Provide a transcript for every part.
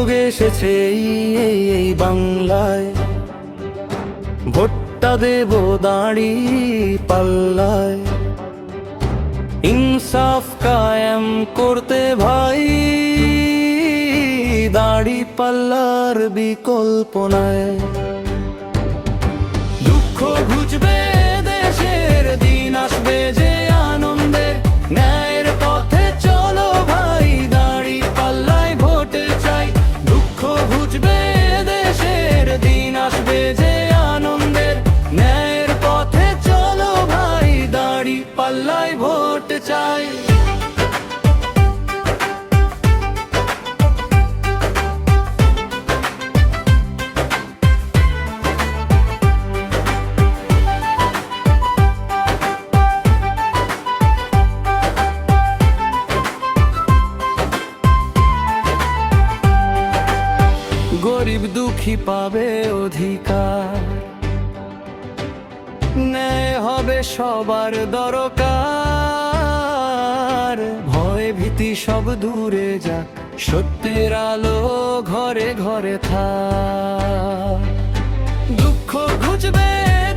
যুগ এসেছে এই বাংলায়, ভোটটা দেব দাঁড়ি পাল্লায়। ইনসাফ কায়েম করতে ভাই, দাড়ি পাল্লার বিকল্প নাই। দুঃখ ঘুচবে দেশের, দিন আসবে যে আনন্দের, ন্যায়ের পথে চলো ভাই, দাড়ি পাল্লায় ভোট চাই। দুঃখ ঘুচবে দেশের, দিন আসবে যে আনন্দের, ন্যায়ের পথে চলো ভাই, দাড়ি পাল্লায় ভোট চাই। গরিব দুঃখী পাবে অধিকার, ন্যায় হবে সবার দরকার। ভয় ভীতি সব দূরে যাক, সত্যের আলো ঘরে ঘরে থাক। দুঃখ ঘুচবে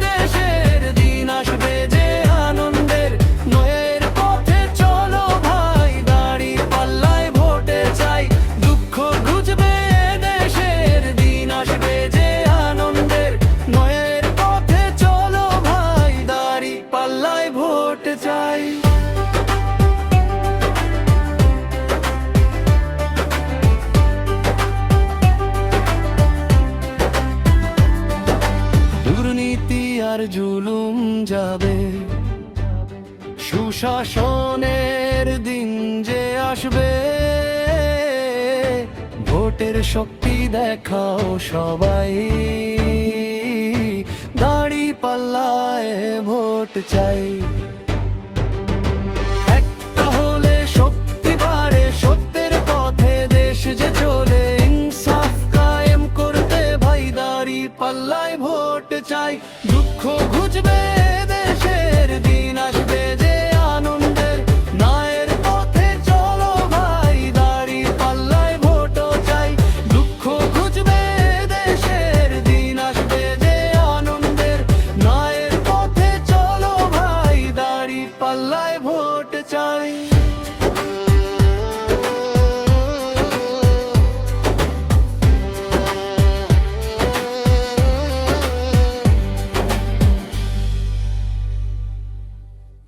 দেশের, দিন আসবে যে আনন্দের, ন্যায়ের পথে চলো ভাই, দাড়ি পাল্লায় ভোটে চাই। দুঃখ ঘুচবে দেশের, দিন আসবে যে আনন্দের, ন্যায়ের পথে চলো ভাই, দাড়ি পাল্লায় ভোট চাই। দুর্নীতি আর জুলুম যাবে, সুশাসনের দিন যে আসবে। ভোটের শক্তি দেখাও সবাই, দাড়ি পাল্লায় ভোট চাই। একটা হলে শক্তি বাড়ে, সত্যের পথে দেশ যে চলে। ইনসাফ কায়েম করতে ভাই, দাড়ি পাল্লায় ভোট চাই। দুঃখ ঘুচবে